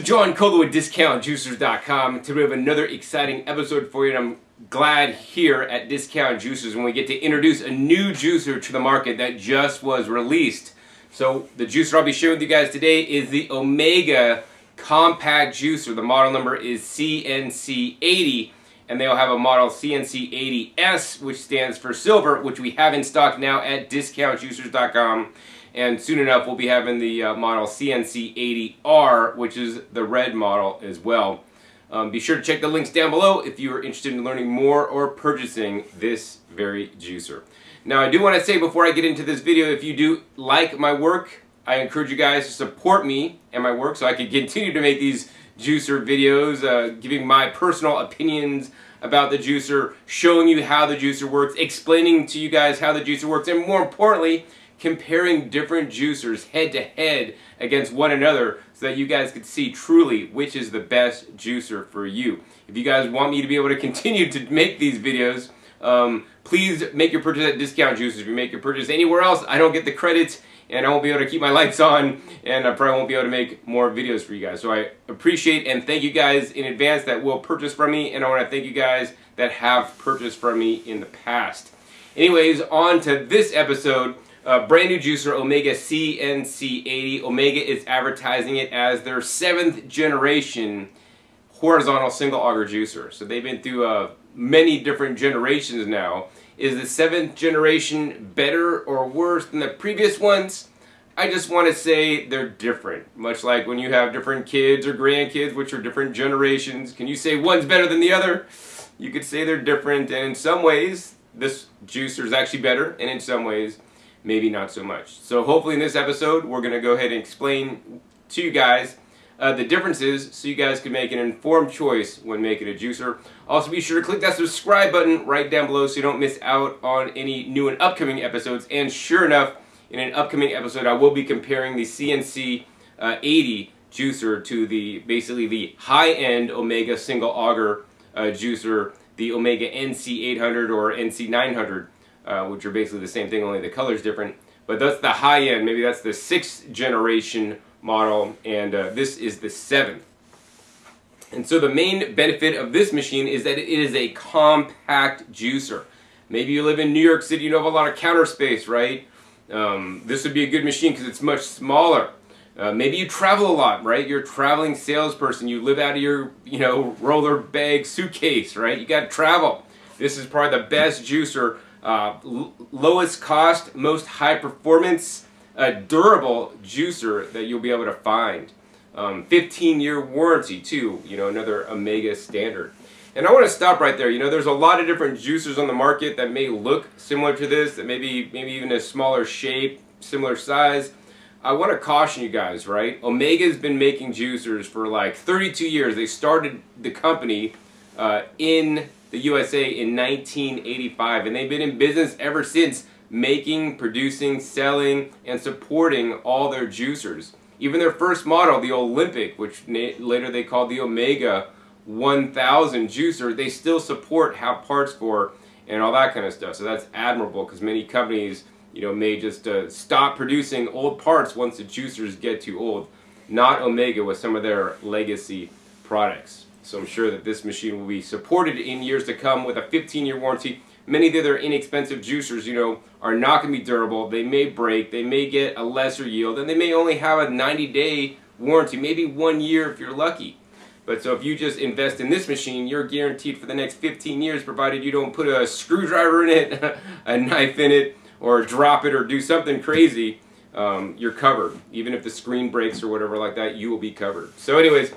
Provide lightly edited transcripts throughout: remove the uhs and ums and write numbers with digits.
John Colo with discountjuicers.com. Today we have another exciting episode for you, and I'm glad here at Discount Juicers when we get to introduce a new juicer to the market that just was released. So the juicer I'll be sharing with you guys today is the Omega compact juicer. The model number is CNC80, and they'll have a model CNC80S, which stands for silver, which we have in stock now at discountjuicers.com. And soon enough, we'll be having the model CNC80R, which is the red model as well. Be sure to check the links down below if you are interested in learning more or purchasing this very juicer. Now, I do want to say before I get into this video, if you do like my work, I encourage you guys to support me and my work so I can continue to make these juicer videos, giving my personal opinions about the juicer, showing you how the juicer works, explaining to you guys how the juicer works, and more importantly, comparing different juicers head to head against one another so that you guys could see truly which is the best juicer for you. If you guys want me to be able to continue to make these videos, please make your purchase at Discount Juicers. If you make your purchase anywhere else, I don't get the credit and I won't be able to keep my lights on, and I probably won't be able to make more videos for you guys. So I appreciate and thank you guys in advance that will purchase from me, and I want to thank you guys that have purchased from me in the past. Anyways, on to this episode. Brand new juicer, Omega CNC80. Omega is advertising it as their 7th generation horizontal single auger juicer. So they've been through many different generations now. Is the 7th generation better or worse than the previous ones? I just want to say they're different. Much like when you have different kids or grandkids, which are different generations. Can you say one's better than the other? You could say they're different, and in some ways, this juicer is actually better, and in some ways, maybe not so much. So hopefully in this episode, we're going to go ahead and explain to you guys the differences so you guys can make an informed choice when making a juicer. Also, be sure to click that subscribe button right down below so you don't miss out on any new and upcoming episodes. And sure enough, in an upcoming episode, I will be comparing the CNC80 juicer to basically the high-end Omega single auger juicer, the Omega NC800 or NC900. Which are basically the same thing, only the color's different. But that's the high end, maybe that's the 6th generation model, and this is the 7th. And so the main benefit of this machine is that it is a compact juicer. Maybe you live in New York City, you don't have a lot of counter space, right? This would be a good machine because it's much smaller. Maybe you travel a lot, right? You're a traveling salesperson, you live out of your, roller bag suitcase, right? You got to travel. This is probably the best juicer. Lowest cost, most high performance, durable juicer that you'll be able to find. 15-year warranty too, another Omega standard. And I want to stop right there. There's a lot of different juicers on the market that may look similar to this, that maybe even a smaller shape, similar size. I want to caution you guys, right? Omega's been making juicers for like 32 years. They started the company in the USA in 1985, and they've been in business ever since, making, producing, selling, and supporting all their juicers. Even their first model, the Olympic, which later they called the Omega 1000 juicer, they still support, have parts for, and all that kind of stuff. So that's admirable, because many companies, may just stop producing old parts once the juicers get too old. Not Omega with some of their legacy products. So I'm sure that this machine will be supported in years to come with a 15-year warranty. Many of the other inexpensive juicers, are not going to be durable. They may break, they may get a lesser yield, and they may only have a 90-day warranty, maybe 1 year if you're lucky. But so if you just invest in this machine, you're guaranteed for the next 15 years, provided you don't put a screwdriver in it, a knife in it, or drop it, or do something crazy. You're covered. Even if the screen breaks or whatever like that, you will be covered. So anyways,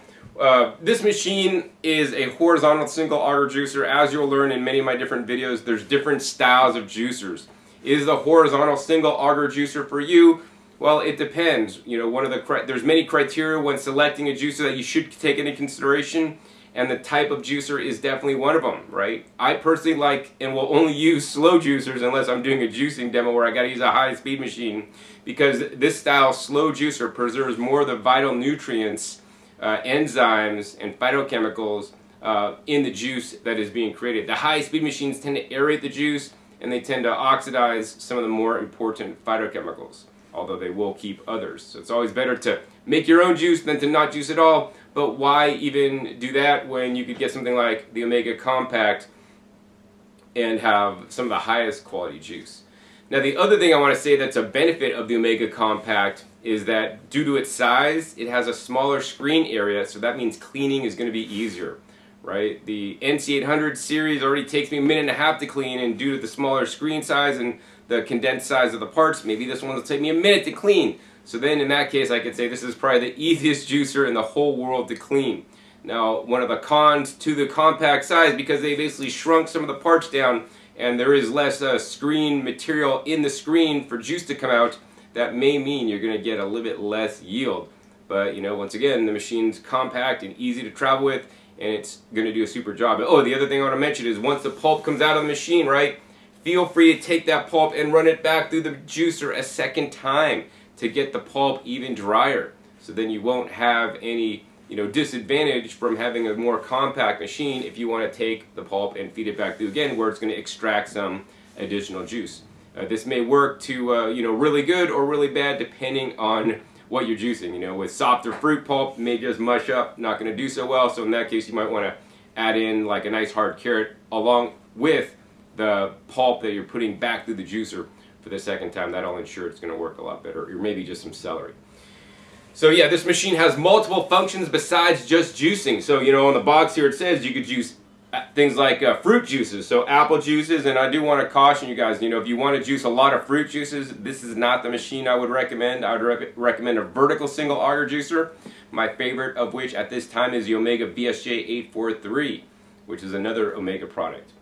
this machine is a horizontal single auger juicer. As you'll learn in many of my different videos, there's different styles of juicers. Is the horizontal single auger juicer for you? Well, it depends. There's many criteria when selecting a juicer that you should take into consideration, and the type of juicer is definitely one of them, right? I personally like and will only use slow juicers unless I'm doing a juicing demo where I got to use a high-speed machine, because this style slow juicer preserves more of the vital nutrients, enzymes and phytochemicals in the juice that is being created. The high-speed machines tend to aerate the juice, and they tend to oxidize some of the more important phytochemicals. although they will keep others. So it's always better to make your own juice than to not juice at all. But why even do that when you could get something like the Omega Compact and have some of the highest quality juice? Now, the other thing I want to say that's a benefit of the Omega Compact is that due to its size, it has a smaller screen area, so that means cleaning is going to be easier, right? The NC800 series already takes me a minute and a half to clean, and due to the smaller screen size and the condensed size of the parts, maybe this one will take me a minute to clean. So then in that case, I could say this is probably the easiest juicer in the whole world to clean. Now, one of the cons to the compact size, because they basically shrunk some of the parts down and there is less screen material in the screen for juice to come out, that may mean you're going to get a little bit less yield. But, you know, once again, the machine's compact and easy to travel with, and it's going to do a super job. Oh, the other thing I want to mention is once the pulp comes out of the machine, right, feel free to take that pulp and run it back through the juicer a second time to get the pulp even drier. So then you won't have any, you know, disadvantage from having a more compact machine if you want to take the pulp and feed it back through again, where it's going to extract some additional juice. This may work to, you know, really good or really bad depending on what you're juicing. You know, with softer fruit pulp, may just mush up, not going to do so well. So in that case, you might want to add in like a nice hard carrot along with the pulp that you're putting back through the juicer for the second time. That'll ensure it's going to work a lot better. Or maybe just some celery. So yeah, this machine has multiple functions besides just juicing. So, you know, on the box here it says you could juice things like fruit juices, so apple juices, and I do want to caution you guys, you know, if you want to juice a lot of fruit juices, this is not the machine I would recommend. I would recommend a vertical single auger juicer, my favorite of which at this time is the Omega BSJ843, which is another Omega product.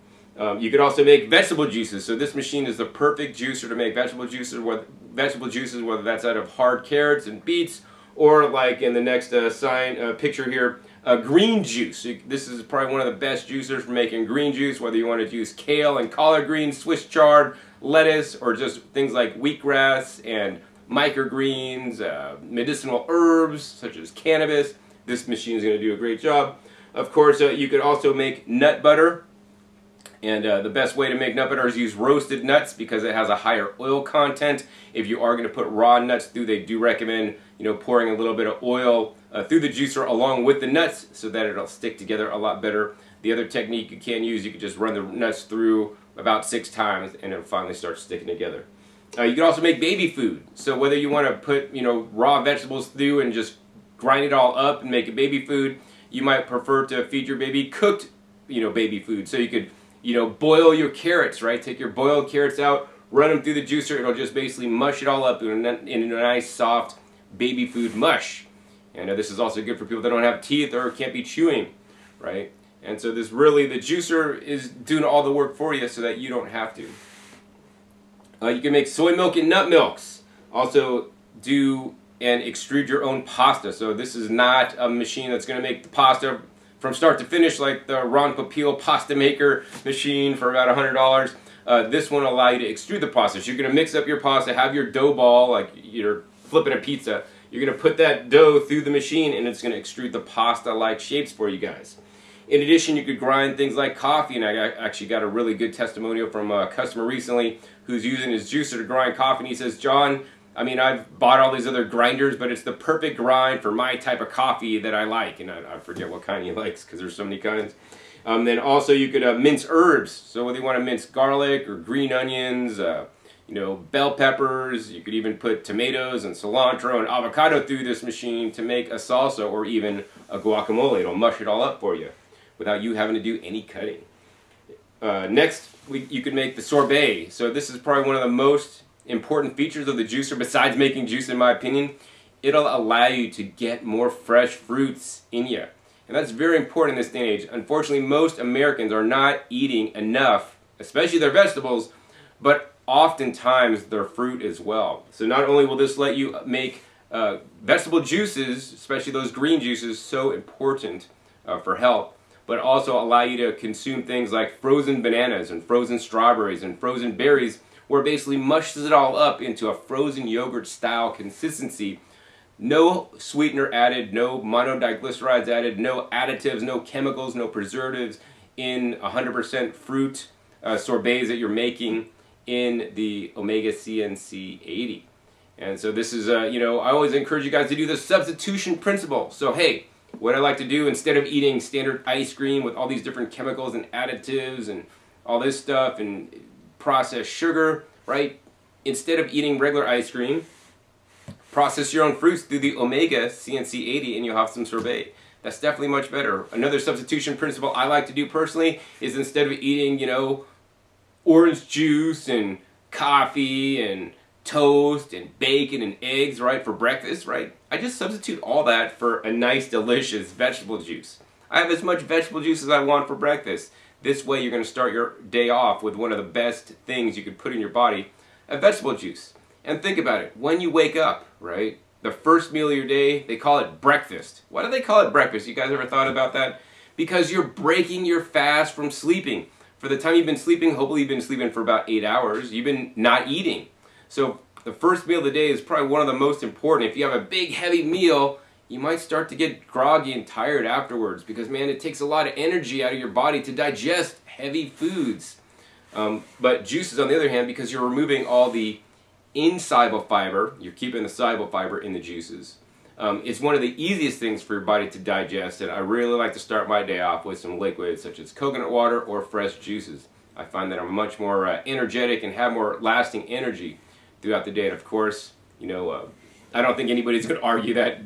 You could also make vegetable juices, so this machine is the perfect juicer to make vegetable juices, whether that's out of hard carrots and beets, or like in the next picture here, green juice. This is probably one of the best juicers for making green juice, whether you want to juice kale and collard greens, Swiss chard, lettuce, or just things like wheatgrass and microgreens, medicinal herbs such as cannabis. This machine is going to do a great job. Of course, you could also make nut butter. And the best way to make nut butter is use roasted nuts because it has a higher oil content. If you are going to put raw nuts through, they do recommend, you know, pouring a little bit of oil through the juicer along with the nuts so that it'll stick together a lot better. The other technique you can use, you can just run the nuts through about 6 times and it'll finally start sticking together. You can also make baby food. So whether you want to put, you know, raw vegetables through and just grind it all up and make a baby food, you might prefer to feed your baby cooked, you know, baby food. So you could, you know, boil your carrots, right? Take your boiled carrots out, run them through the juicer. It'll just basically mush it all up in a nice, soft baby food mush. And this is also good for people that don't have teeth or can't be chewing, right? And so this really, the juicer is doing all the work for you so that you don't have to. You can make soy milk and nut milks. Also do and extrude your own pasta. So this is not a machine that's going to make the pasta from start to finish like the Ron Popeil pasta maker machine for about $100. This one will allow you to extrude the pasta. So you're going to mix up your pasta, have your dough ball like you're flipping a pizza. You're going to put that dough through the machine and it's going to extrude the pasta-like shapes for you guys. In addition, you could grind things like coffee, and I actually got a really good testimonial from a customer recently who's using his juicer to grind coffee, and he says, John, I mean, I've bought all these other grinders, but it's the perfect grind for my type of coffee that I like. And I forget what kind he likes because there's so many kinds. Then also you could mince herbs. So whether you want to mince garlic or green onions, you know, bell peppers, you could even put tomatoes and cilantro and avocado through this machine to make a salsa or even a guacamole. It'll mush it all up for you without you having to do any cutting. Next, you could make the sorbet. So this is probably one of the most important features of the juicer besides making juice, in my opinion. It'll allow you to get more fresh fruits in you. And that's very important in this day and age. Unfortunately, most Americans are not eating enough, especially their vegetables, but oftentimes their fruit as well. So not only will this let you make vegetable juices, especially those green juices, so important for health, but also allow you to consume things like frozen bananas and frozen strawberries and frozen berries, where it basically mushes it all up into a frozen yogurt style consistency. No sweetener added, no monodiglycerides added, no additives, no chemicals, no preservatives in 100% fruit sorbets that you're making in the Omega CNC80. And so this is, I always encourage you guys to do the substitution principle. So hey, what I like to do, instead of eating standard ice cream with all these different chemicals and additives and all this stuff and processed sugar, right? Instead of eating regular ice cream, process your own fruits through the Omega CNC80 and you'll have some sorbet. That's definitely much better. Another substitution principle I like to do personally is, instead of eating, orange juice and coffee and toast and bacon and eggs, right, for breakfast, right, I just substitute all that for a nice, delicious vegetable juice. I have as much vegetable juice as I want for breakfast. This way you're going to start your day off with one of the best things you could put in your body, a vegetable juice. And think about it, when you wake up, right, the first meal of your day, they call it breakfast. Why do they call it breakfast? You guys ever thought about that? Because you're breaking your fast from sleeping. For the time you've been sleeping, hopefully you've been sleeping for about 8 hours, you've been not eating. So the first meal of the day is probably one of the most important. If you have a big, heavy meal, you might start to get groggy and tired afterwards, because, man, it takes a lot of energy out of your body to digest heavy foods. But juices, on the other hand, because you're removing all the insoluble fiber, you're keeping the soluble fiber in the juices. It's one of the easiest things for your body to digest, and I really like to start my day off with some liquids such as coconut water or fresh juices. I find that I'm much more energetic and have more lasting energy throughout the day. And of course, I don't think anybody's going to argue that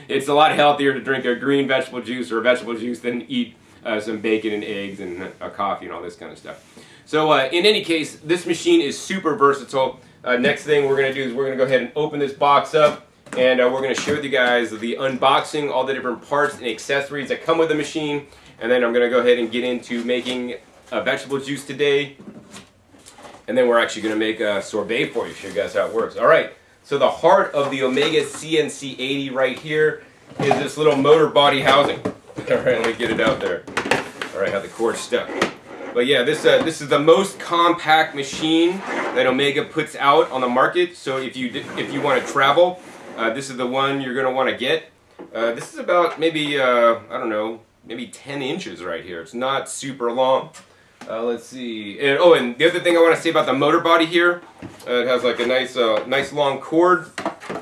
it's a lot healthier to drink a green vegetable juice or a vegetable juice than eat some bacon and eggs and a coffee and all this kind of stuff. So in any case, this machine is super versatile. Next thing we're going to do is we're going to go ahead and open this box up, and we're going to share with you guys the unboxing, all the different parts and accessories that come with the machine, and then I'm going to go ahead and get into making a vegetable juice today, and then we're actually going to make a sorbet for you, show you guys how it works. All right, so the heart of the Omega CNC80 right here is this little motor body housing. All right, let me get it out there. All right, have the cord stuck. But yeah, this is the most compact machine that Omega puts out on the market. So if you want to travel, this is the one you're going to want to get. This is about maybe I don't know, maybe 10 inches right here. It's not super long. Let's see. And the other thing I want to say about the motor body here, it has like a nice long cord,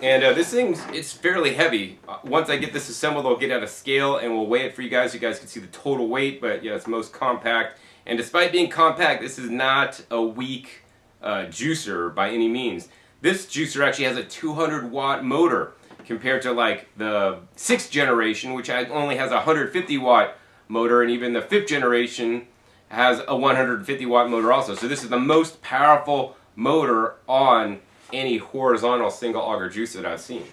and this thing, it's fairly heavy. Once I get this assembled, I'll get out a scale and we'll weigh it for you guys. You guys can see the total weight, but yeah, it's most compact. And despite being compact, this is not a weak juicer by any means. This juicer actually has a 200-watt motor compared to like the 6th generation, which only has a 150-watt motor, and even the 5th generation has a 150-watt motor also. So this is the most powerful motor on any horizontal single auger juicer that I've seen.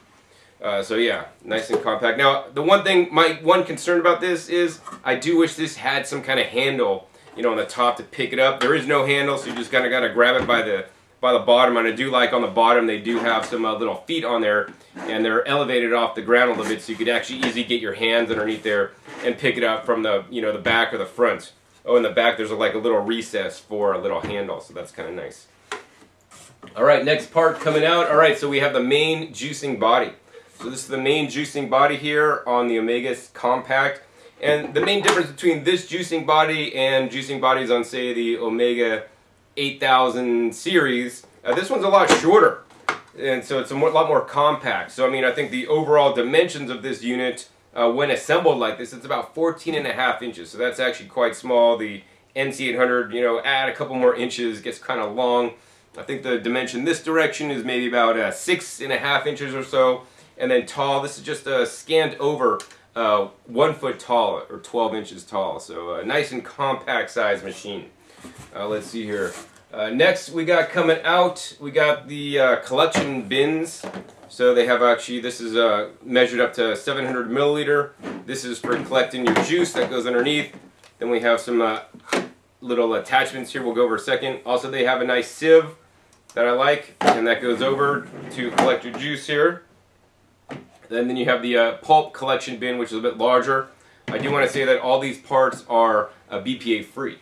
So yeah, nice and compact. Now, the one thing, my one concern about this is I do wish this had some kind of handle, on the top to pick it up. There is no handle, so you just kind of got to grab it by the bottom. And I do like on the bottom they do have some little feet on there, and they're elevated off the ground a little bit, so you could actually easily get your hands underneath there and pick it up from the the back or the front. Oh, in the back there's like a little recess for a little handle, so that's kind of nice. All right, next part coming out. All right, so we have the main juicing body. So this is the main juicing body here on the Omega Compact. And the main difference between this juicing body and juicing bodies on, say, the Omega 8000 series, this one's a lot shorter. And so it's a lot more compact. So, I mean, I think the overall dimensions of this unit, when assembled like this, it's about 14.5 inches. So that's actually quite small. The NC800, add a couple more inches, gets kind of long. I think the dimension this direction is maybe about 6.5 inches or so. And then tall, this is just scanned over 1 foot tall, or 12 inches tall. So a nice and compact size machine. Let's see here. Next we got coming out, we got the collection bins. So they have actually, this is measured up to 700 milliliter. This is for collecting your juice that goes underneath. Then we have some little attachments here we'll go over a second. Also, they have a nice sieve that I like, and that goes over to collect your juice here. And then you have the pulp collection bin, which is a bit larger. I do want to say that all these parts are BPA free.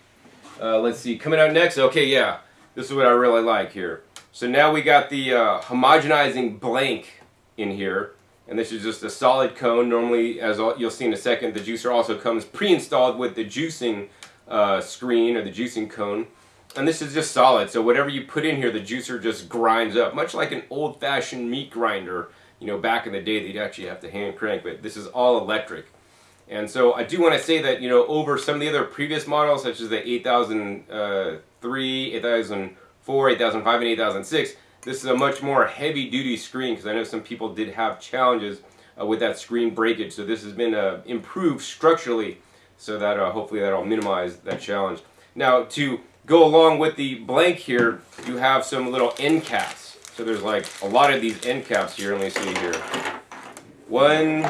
Let's see, coming out next, okay, yeah, this is what I really like here. So now we got the homogenizing blank in here, and this is just a solid cone. Normally, as you'll see in a second, the juicer also comes pre-installed with the juicing screen or the juicing cone. And this is just solid, so whatever you put in here, the juicer just grinds up, much like an old-fashioned meat grinder. You know, back in the day, they'd actually have to hand crank, but this is all electric. And so I do want to say that, you know, over some of the other previous models, such as the 8003, 8004, 8005, and 8006, this is a much more heavy-duty screen, because I know some people did have challenges with that screen breakage. So this has been improved structurally, so that hopefully that'll minimize that challenge. Now, to go along with the blank here, you have some little end caps. So there's like a lot of these end caps here. Let me see here. 1,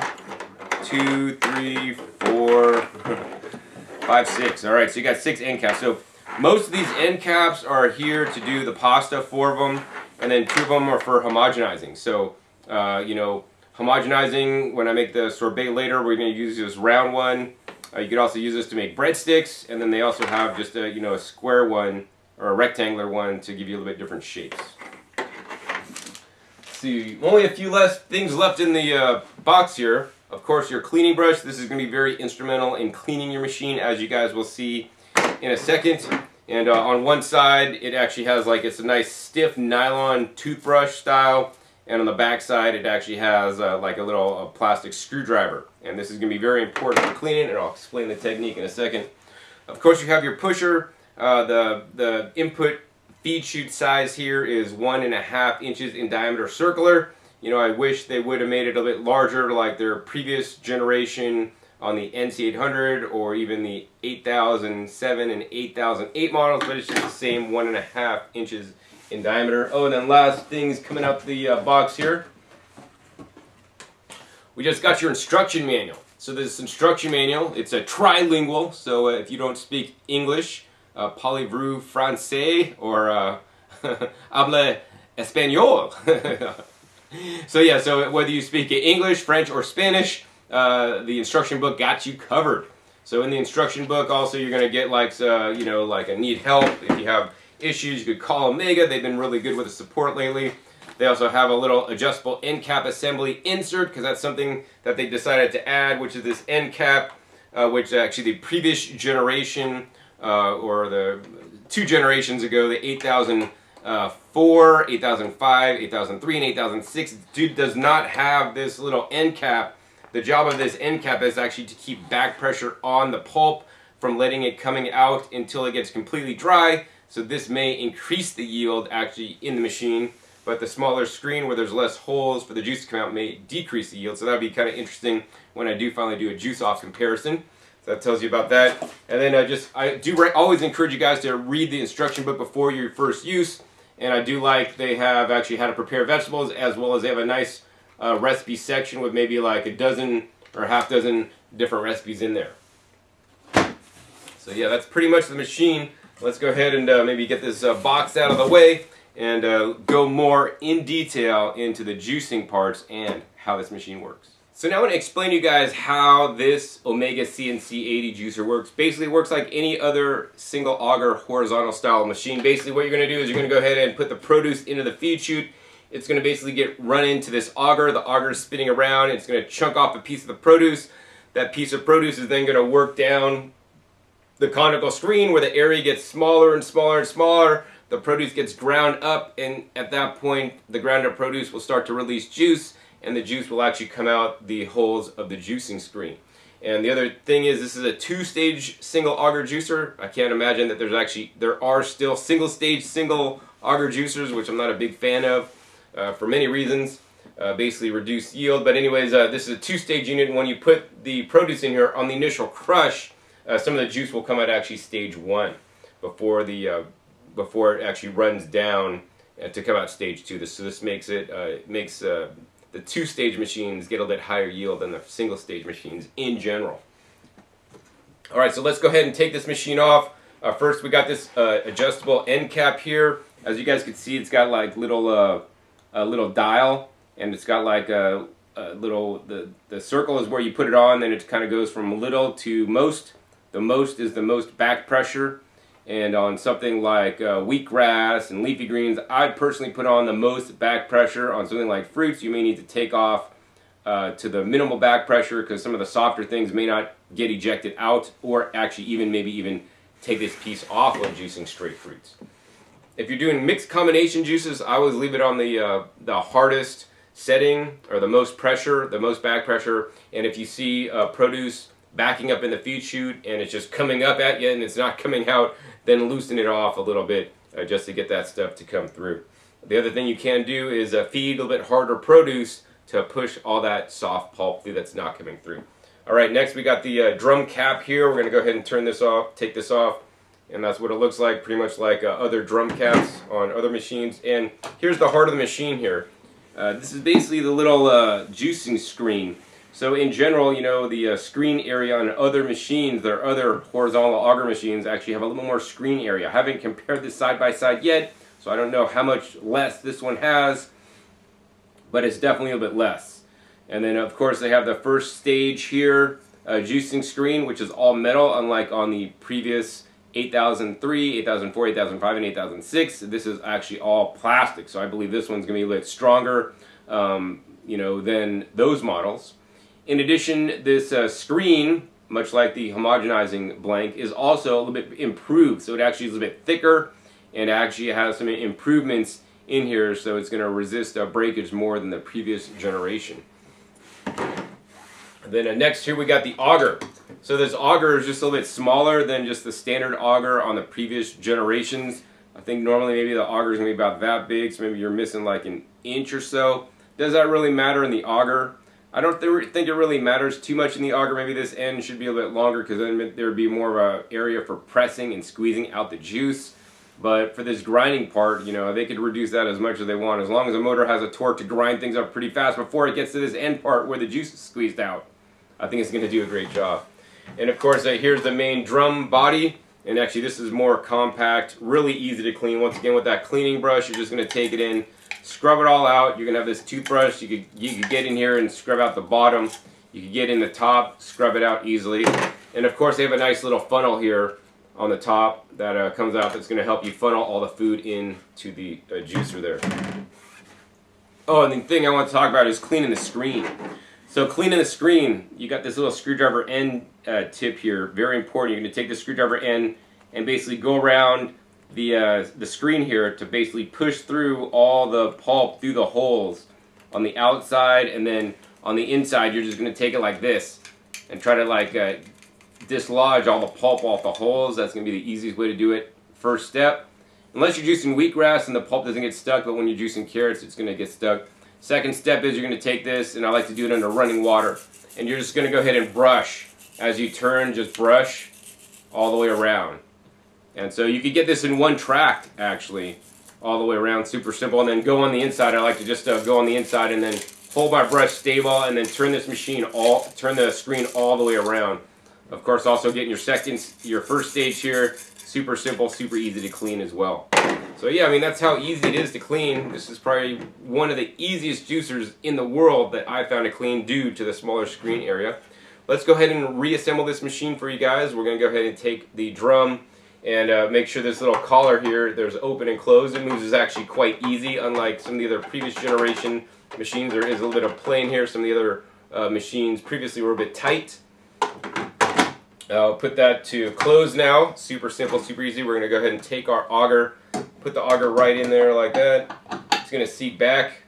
2, 3, 4, 5, 6. All right, so you got 6 end caps. So most of these end caps are here to do the pasta, 4 of them, and then 2 of them are for homogenizing. So, you know, homogenizing, when I make the sorbet later, we're going to use this round one. You could also use this to make breadsticks, and then they also have just a, you know, a square one or a rectangular one to give you a little bit different shapes. Let's see, only a few less things left in the box here. Of course, your cleaning brush. This is going to be very instrumental in cleaning your machine, as you guys will see in a second. And on one side, it actually has like, it's a nice stiff nylon toothbrush style. And on the back side, it actually has like a little plastic screwdriver. And this is going to be very important for cleaning, and I'll explain the technique in a second. Of course, you have your pusher. The input feed chute size here is 1.5 inches in diameter, circular. You know, I wish they would have made it a bit larger, like their previous generation on the NC800 or even the 8007 and 8008 models, but it's just the same 1.5 inches in diameter. Oh, and then last things coming out the box here. We just got your instruction manual. So this instruction manual, it's a trilingual, so if you don't speak English, parlez-vous français, or hable español. So yeah, so whether you speak English, French, or Spanish, the instruction book got you covered. So in the instruction book also you're going to get like, you know, like a need help. If you have issues, you could call Omega. They've been really good with the support lately. They also have a little adjustable end cap assembly insert, because that's something that they decided to add, which is this end cap, which actually the previous generation, or the 2 generations ago, the 8004, 8005, 8003, and 8006, does not have this little end cap. The job of this end cap is actually to keep back pressure on the pulp from letting it coming out until it gets completely dry. So this may increase the yield actually in the machine, but the smaller screen where there's less holes for the juice to come out may decrease the yield. So that would be kind of interesting when I do finally do a juice off comparison. So that tells you about that. And then I do always encourage you guys to read the instruction book before your first use. And I do like they have actually how to prepare vegetables, as well as they have a nice recipe section with maybe like a dozen or half dozen different recipes in there. So yeah, that's pretty much the machine. Let's go ahead and maybe get this box out of the way and go more in detail into the juicing parts and how this machine works. So now I want to explain to you guys how this Omega CNC80 juicer works. Basically it works like any other single auger horizontal style machine. Basically what you're going to do is you're going to go ahead and put the produce into the feed chute. It's going to basically get run into this auger. The auger is spinning around. It's going to chunk off a piece of the produce. That piece of produce is then going to work down the conical screen where the area gets smaller and smaller and smaller. The produce gets ground up, and at that point the ground up produce will start to release juice, and the juice will actually come out the holes of the juicing screen. And the other thing is, this is a 2-stage single auger juicer. I can't imagine that there are still single-stage single auger juicers, which I'm not a big fan of for many reasons. Basically reduce yield, but anyways, this is a 2-stage unit, and when you put the produce in here on the initial crush, some of the juice will come out actually stage 1 before it actually runs down to come out stage 2. So this makes the 2-stage machines get a bit higher yield than the single-stage machines in general. All right, so let's go ahead and take this machine off. First, we got this adjustable end cap here. As you guys can see, it's got like a little dial, and it's got like a little, the circle is where you put it on, then it kind of goes from little to most. The most is the most back pressure, and on something like wheatgrass and leafy greens, I'd personally put on the most back pressure. On something like fruits, you may need to take off to the minimal back pressure, because some of the softer things may not get ejected out, or actually maybe even take this piece off when juicing straight fruits. If you're doing mixed combination juices, I always leave it on the hardest setting, or the most pressure, the most back pressure. And if you see produce backing up in the feed chute and it's just coming up at you and it's not coming out, then loosen it off a little bit just to get that stuff to come through. The other thing you can do is feed a little bit harder produce to push all that soft pulp through that's not coming through. All right, next we got the drum cap here. We're going to go ahead and turn this off, take this off, and that's what it looks like, pretty much like other drum caps on other machines. And here's the heart of the machine here. This is basically the little juicing screen. So in general, you know, the screen area on other machines, their other horizontal auger machines actually have a little more screen area. I haven't compared this side by side yet, so I don't know how much less this one has, but it's definitely a bit less. And then of course they have the first stage here, juicing screen, which is all metal, unlike on the previous 8003, 8004, 8005, and 8006. This is actually all plastic, so I believe this one's going to be a little stronger, you know, than those models. In addition, this screen, much like the homogenizing blank, is also a little bit improved. So it actually is a bit thicker and actually has some improvements in here, so it's going to resist breakage more than the previous generation. Then next here we got the auger. So this auger is just a little bit smaller than just the standard auger on the previous generations. I think normally maybe the auger is going to be about that big, so maybe you're missing like an inch or so. Does that really matter in the auger? I don't think it really matters too much in the auger. Maybe this end should be a little bit longer because then there would be more of an area for pressing and squeezing out the juice. But for this grinding part, you know, they could reduce that as much as they want, as long as the motor has a torque to grind things up pretty fast before it gets to this end part where the juice is squeezed out. I think it's going to do a great job. And of course, here's the main drum body. And actually, this is more compact, really easy to clean. Once again, with that cleaning brush, you're just going to take it in, scrub it all out. You're going to have this toothbrush. You could get in here and scrub out the bottom. You could get in the top, scrub it out easily. And of course, they have a nice little funnel here on the top that comes out that's going to help you funnel all the food into the juicer there. Oh, and the thing I want to talk about is cleaning the screen. So cleaning the screen, you got this little screwdriver end tip here, very important. You're going to take the screwdriver end and basically go around the screen here to basically push through all the pulp through the holes on the outside, and then on the inside you're just going to take it like this and try to like dislodge all the pulp off the holes. That's going to be the easiest way to do it. First step. Unless you're juicing wheatgrass and the pulp doesn't get stuck, but when you're juicing carrots it's going to get stuck. Second step is you're going to take this, and I like to do it under running water, and you're just going to go ahead and brush. As you turn, just brush all the way around. And so you could get this in one track, actually, all the way around, super simple, and then go on the inside. I like to just go on the inside and then hold my brush stable and then turn this machine turn the screen all the way around. Of course, also getting your first stage here, super simple, super easy to clean as well. So yeah, I mean, that's how easy it is to clean. This is probably one of the easiest juicers in the world that I found to clean due to the smaller screen area. Let's go ahead and reassemble this machine for you guys. We're going to go ahead and take the drum and make sure this little collar here, there's open and close. It moves is actually quite easy, unlike some of the other previous generation machines. There is a little bit of play in here. Some of the other machines previously were a bit tight. I'll put that to close now. Super simple, super easy. We're going to go ahead and take our auger, put the auger right in there like that. It's going to seat back.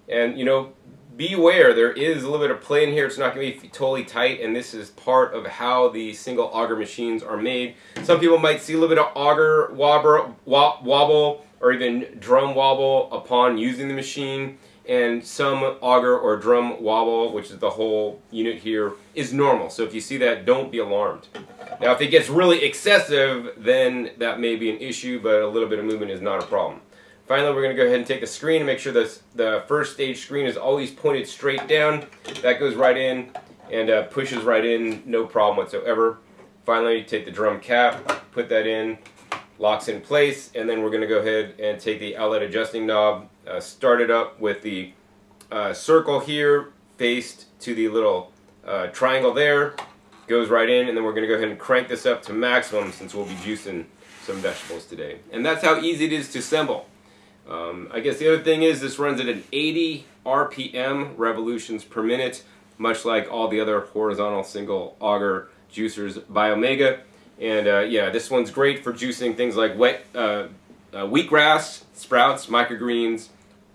And, you know, beware, there is a little bit of play in here. It's not going to be totally tight, and this is part of how the single auger machines are made. Some people might see a little bit of auger wobble or even drum wobble upon using the machine, and some auger or drum wobble, which is the whole unit here, is normal. So if you see that, don't be alarmed. Now if it gets really excessive, then that may be an issue, but a little bit of movement is not a problem. Finally, we're going to go ahead and take the screen and make sure the first stage screen is always pointed straight down. That goes right in and pushes right in, no problem whatsoever. Finally, take the drum cap, put that in, locks in place, and then we're going to go ahead and take the outlet adjusting knob, start it up with the circle here faced to the little triangle there, goes right in, and then we're going to go ahead and crank this up to maximum since we'll be juicing some vegetables today. And that's how easy it is to assemble. I guess the other thing is this runs at an 80 RPM, revolutions per minute, much like all the other horizontal single auger juicers by Omega. And yeah, this one's great for juicing things like wheatgrass, sprouts, microgreens,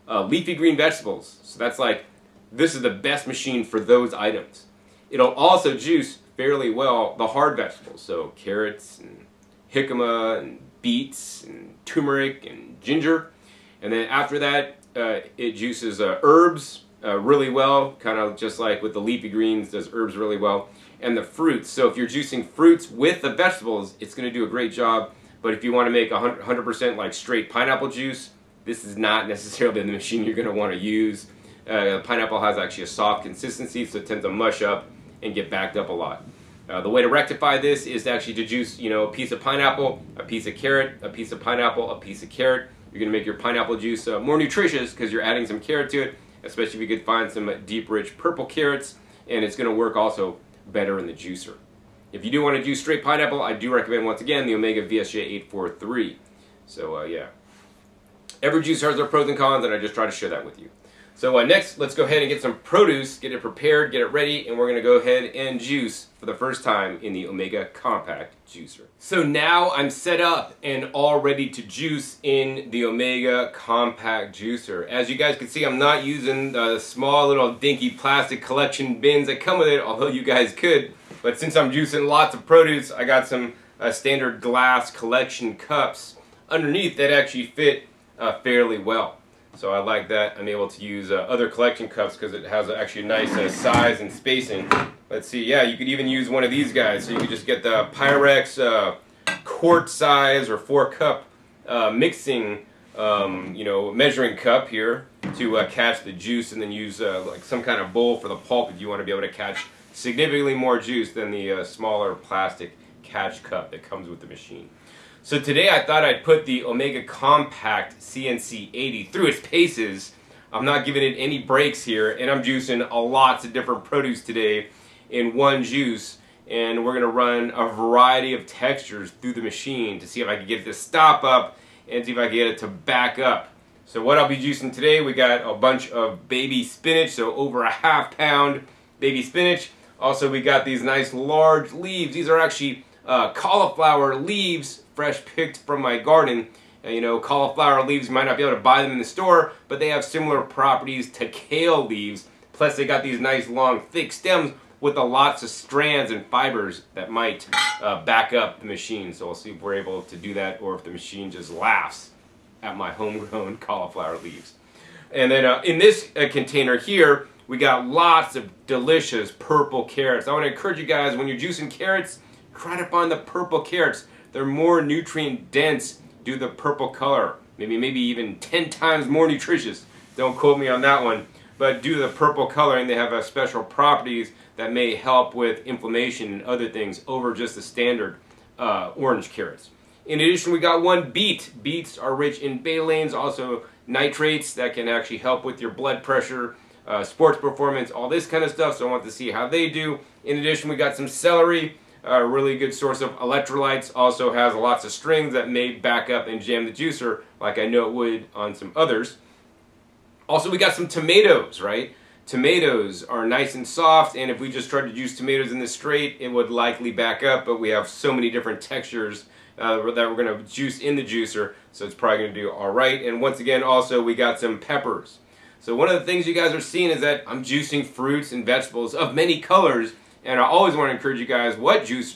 leafy green vegetables. So that's like, this is the best machine for those items. It'll also juice fairly well the hard vegetables, so carrots and jicama and beets and turmeric and ginger. And then after that, it juices herbs really well, kind of just like with the leafy greens, does herbs really well. And the fruits, so if you're juicing fruits with the vegetables, it's going to do a great job. But if you want to make 100% like straight pineapple juice, this is not necessarily the machine you're going to want to use. Pineapple has actually a soft consistency, so it tends to mush up and get backed up a lot. The way to rectify this is to actually juice, a piece of pineapple, a piece of carrot, a piece of pineapple, a piece of carrot. You're going to make your pineapple juice more nutritious because you're adding some carrot to it, especially if you could find some deep, rich purple carrots, and it's going to work also better in the juicer. If you do want to juice straight pineapple, I do recommend, once again, the Omega CNC80S. So yeah, every juicer has their pros and cons, and I just try to share that with you. So next, let's go ahead and get some produce, get it prepared, get it ready, and we're going to go ahead and juice for the first time in the Omega Compact Juicer. So now I'm set up and all ready to juice in the Omega Compact Juicer. As you guys can see, I'm not using the small little dinky plastic collection bins that come with it, although you guys could. But since I'm juicing lots of produce, I got some standard glass collection cups underneath that actually fit fairly well. So I like that. I'm able to use other collection cups because it has actually a nice size and spacing. Let's see, yeah, you could even use one of these guys. So you could just get the Pyrex quart size or 4-cup mixing, measuring cup here to catch the juice, and then use like some kind of bowl for the pulp if you want to be able to catch significantly more juice than the smaller plastic catch cup that comes with the machine. So today I thought I'd put the Omega Compact CNC80 through its paces. I'm not giving it any breaks here, and I'm juicing lots of different produce today in one juice, and we're going to run a variety of textures through the machine to see if I can get it to stop up and see if I can get it to back up. So what I'll be juicing today, we got a bunch of baby spinach, so over a ½ pound baby spinach. Also, we got these nice large leaves. These are actually cauliflower leaves, fresh picked from my garden. Cauliflower leaves, you might not be able to buy them in the store, but they have similar properties to kale leaves. Plus, they got these nice long thick stems with lots of strands and fibers that might back up the machine. So we'll see if we're able to do that, or if the machine just laughs at my homegrown cauliflower leaves. And then in this container here, we got lots of delicious purple carrots. I want to encourage you guys, when you're juicing carrots, try to find the purple carrots. They're more nutrient dense due to the purple color. Maybe even 10 times more nutritious. Don't quote me on that one. But due to the purple coloring, they have special properties that may help with inflammation and other things over just the standard orange carrots. In addition, we got one beet. Beets are rich in phthalates, also nitrates that can actually help with your blood pressure, sports performance, all this kind of stuff. So I want to see how they do. In addition, we got some celery. A really good source of electrolytes. Also has lots of strings that may back up and jam the juicer like I know it would on some others. Also, we got some tomatoes, right? Tomatoes are nice and soft, and if we just tried to juice tomatoes in this straight, it would likely back up, but we have so many different textures that we're going to juice in the juicer, so it's probably going to do all right. And once again, also, we got some peppers. So one of the things you guys are seeing is that I'm juicing fruits and vegetables of many colors. And I always want to encourage you guys,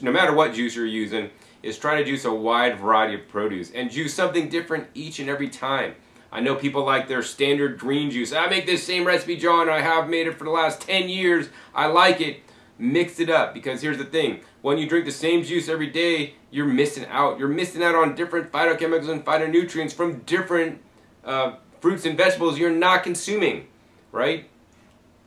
no matter what juice you're using, is try to juice a wide variety of produce and juice something different each and every time. I know people like their standard green juice. I make this same recipe, John. I have made it for the last 10 years. I like it. Mix it up, because here's the thing. When you drink the same juice every day, you're missing out. You're missing out on different phytochemicals and phytonutrients from different fruits and vegetables you're not consuming, right?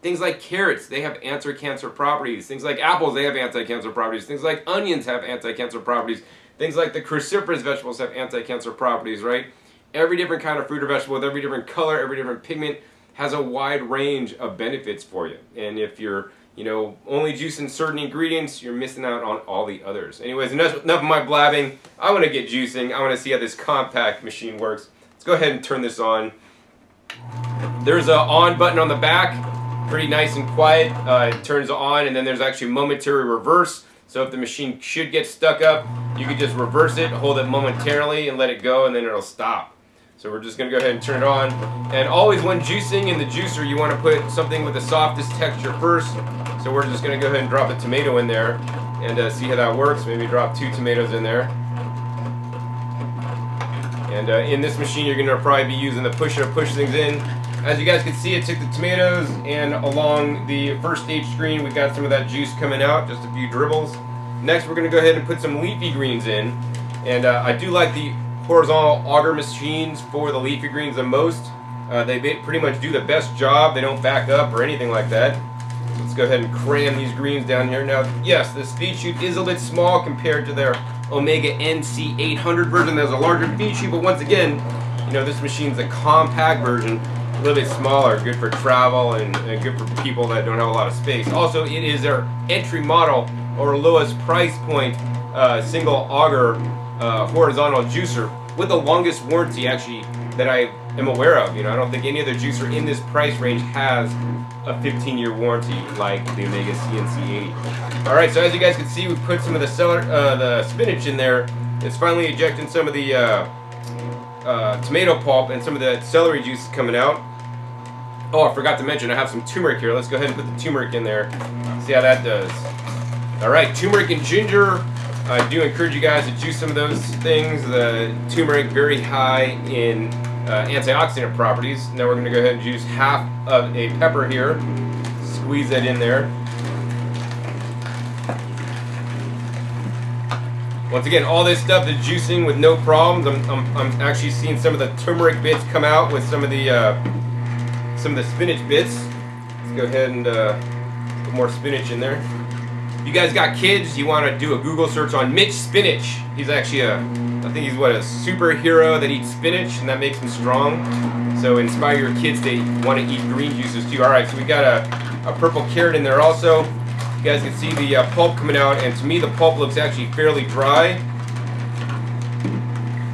Things like carrots, they have anti-cancer properties. Things like apples, they have anti-cancer properties. Things like onions have anti-cancer properties. Things like the cruciferous vegetables have anti-cancer properties, right? Every different kind of fruit or vegetable with every different color, every different pigment has a wide range of benefits for you. And if you're, only juicing certain ingredients, you're missing out on all the others. Anyways, enough of my blabbing. I want to get juicing. I want to see how this compact machine works. Let's go ahead and turn this on. There's an on button on the back. Pretty nice and quiet. It turns on, and then there's actually momentary reverse. So if the machine should get stuck up, you could just reverse it, hold it momentarily, and let it go, and then it'll stop. So we're just going to go ahead and turn it on. And always when juicing in the juicer, you want to put something with the softest texture first. So we're just going to go ahead and drop a tomato in there and see how that works. Maybe drop 2 tomatoes in there. And in this machine, you're going to probably be using the pusher to push things in. As you guys can see, it took the tomatoes, and along the first stage screen, we got some of that juice coming out, just a few dribbles. Next, we're going to go ahead and put some leafy greens in. And I do like the horizontal auger machines for the leafy greens the most. They pretty much do the best job. They don't back up or anything like that. Let's go ahead and cram these greens down here. Now, yes, this feed chute is a bit small compared to their Omega CNC80S version. There's a larger feed chute, but once again, you know, this machine's a compact version, a little bit smaller, good for travel and good for people that don't have a lot of space. Also, it is their entry model or lowest price point single auger horizontal juicer with the longest warranty actually that I am aware of. You know, I don't think any other juicer in this price range has a 15-year warranty like the Omega CNC80. Alright, so as you guys can see, we put some of the spinach in there. It's finally ejecting some of the tomato pulp, and some of the celery juice is coming out. Oh, I forgot to mention, I have some turmeric here. Let's go ahead and put the turmeric in there. See how that does. Alright, turmeric and ginger. I do encourage you guys to juice some of those things. The turmeric very high in antioxidant properties. Now we're going to go ahead and juice half of a pepper here. Squeeze that in there. Once again, all this stuff is juicing with no problems. I'm actually seeing some of the turmeric bits come out with some of the spinach bits. Let's go ahead and put more spinach in there. If you guys got kids, you want to do a Google search on Mitch Spinach. He's actually I think he's a superhero that eats spinach, and that makes him strong. So inspire your kids to want to eat green juices too. Alright, so we got a purple carrot in there also. You guys can see the pulp coming out, and to me the pulp looks actually fairly dry.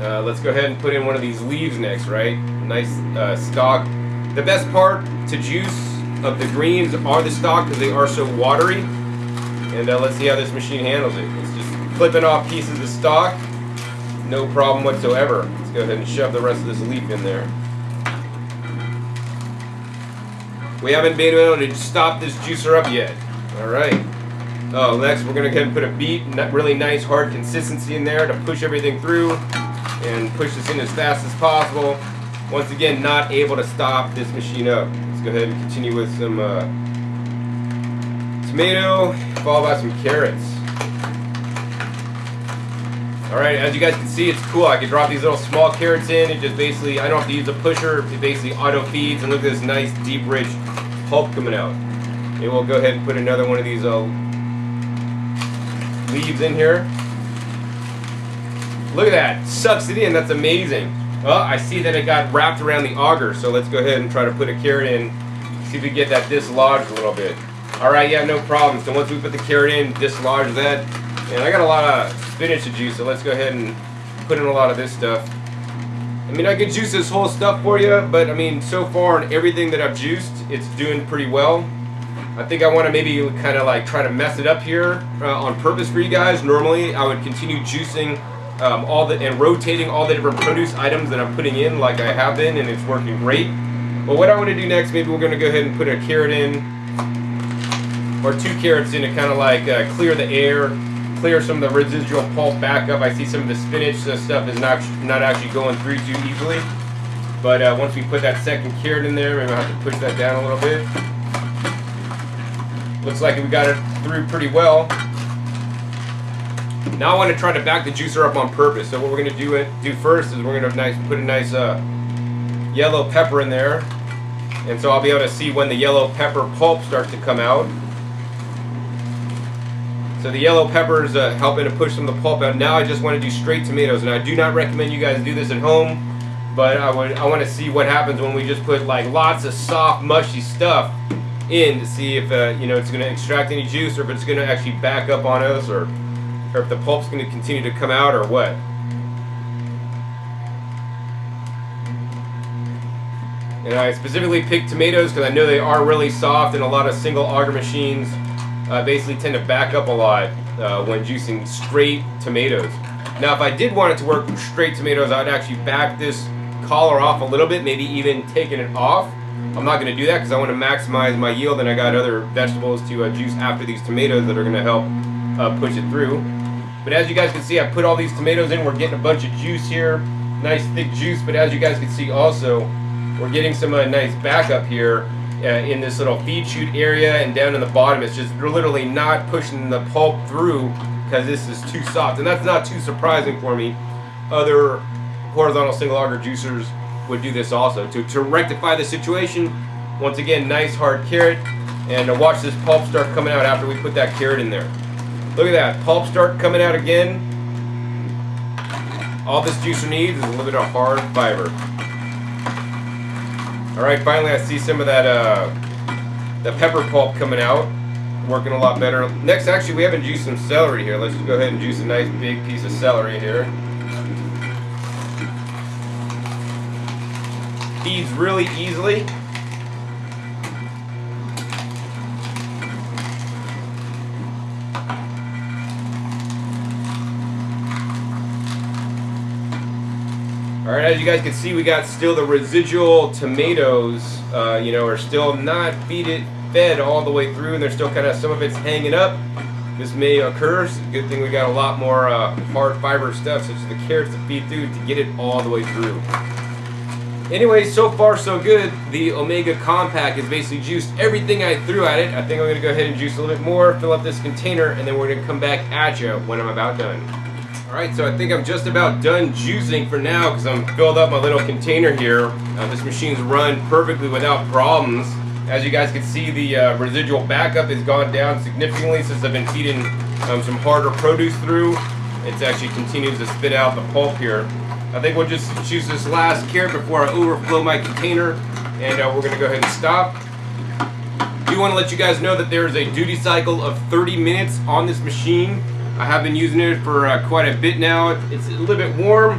Let's go ahead and put in one of these leaves next, right? Nice stalk. The best part to juice of the greens are the stalk because they are so watery. And let's see how this machine handles it. It's just clipping off pieces of stalk. No problem whatsoever. Let's go ahead and shove the rest of this leaf in there. We haven't been able to stop this juicer up yet. Alright. Oh, next we're going to go ahead and put a beet, really nice hard consistency in there to push everything through and push this in as fast as possible. Once again, not able to stop this machine up. Let's go ahead and continue with some tomato, followed by some carrots. Alright, as you guys can see, it's cool. I can drop these little small carrots in. It just basically, I don't have to use a pusher. It basically auto feeds, and look at this nice, deep, rich pulp coming out. Maybe we'll go ahead and put another one of these leaves in here. Look at that. Sucks it in. That's amazing. Well, I see that it got wrapped around the auger, so let's go ahead and try to put a carrot in. See if we get that dislodged a little bit. Alright, yeah, no problem. So once we put the carrot in, dislodge that. And I got a lot of spinach to juice, so let's go ahead and put in a lot of this stuff. I mean, I could juice this whole stuff for you, but I mean, so far in everything that I've juiced, it's doing pretty well. I think I want to maybe kind of like try to mess it up here on purpose for you guys. Normally, I would continue juicing and rotating all the different produce items that I'm putting in like I have been, and it's working great. But what I want to do next, maybe we're going to go ahead and put a carrot in, or 2 carrots in to kind of like clear the air, clear some of the residual pulp back up. I see some of the spinach stuff is not actually going through too easily. But once we put that second carrot in there, maybe I'll have to push that down a little bit. Looks like we got it through pretty well. Now I want to try to back the juicer up on purpose. So what we're going to do first is we're going to put a nice yellow pepper in there. And so I'll be able to see when the yellow pepper pulp starts to come out. So the yellow pepper is helping to push some of the pulp out. Now I just want to do straight tomatoes, and I do not recommend you guys do this at home, but I want to see what happens when we just put like lots of soft, mushy stuff in to see if you know, it's going to extract any juice, or if it's going to actually back up on us, or if the pulp's going to continue to come out, or what. And I specifically picked tomatoes because I know they are really soft, and a lot of single auger machines basically tend to back up a lot. when juicing straight tomatoes. Now, if I did want it to work straight tomatoes, I'd actually back this collar off a little bit, maybe even taking it off. I'm not going to do that because I want to maximize my yield, and I got other vegetables to juice after these tomatoes that are going to help push it through. But as you guys can see, I put all these tomatoes in. We're getting a bunch of juice here, nice thick juice. But as you guys can see also, we're getting some nice backup here in this little feed chute area, and down in the bottom it's just literally not pushing the pulp through because this is too soft. And that's not too surprising for me. Other horizontal single auger juicers would do this also. To rectify the situation, once again, nice hard carrot, and watch this pulp start coming out after we put that carrot in there. Look at that, pulp start coming out again. All this juicer needs is a little bit of hard fiber. Alright, finally I see some of that the pepper pulp coming out, working a lot better. Next, actually, we haven't juiced some celery here. Let's just go ahead and juice a nice big piece of celery here. Feeds really easily. Alright, as you guys can see, we got still the residual tomatoes, are still not fed all the way through, and there's still kind of some of it's hanging up. This may occur. It's a good thing we got a lot more hard fiber stuff, such as the carrots to feed through to get it all the way through. Anyway, so far so good. The Omega Compact has basically juiced everything I threw at it. I think I'm going to go ahead and juice a little bit more, fill up this container, and then we're going to come back at you when I'm about done. Alright, so I think I'm just about done juicing for now because I'm filled up my little container here. This machine's run perfectly without problems. As you guys can see, the residual backup has gone down significantly since I've been feeding some harder produce through. It actually continues to spit out the pulp here. I think we'll just juice this last carrot before I overflow my container, and we're going to go ahead and stop. I do want to let you guys know that there is a duty cycle of 30 minutes on this machine. I have been using it for quite a bit now. It's a little bit warm,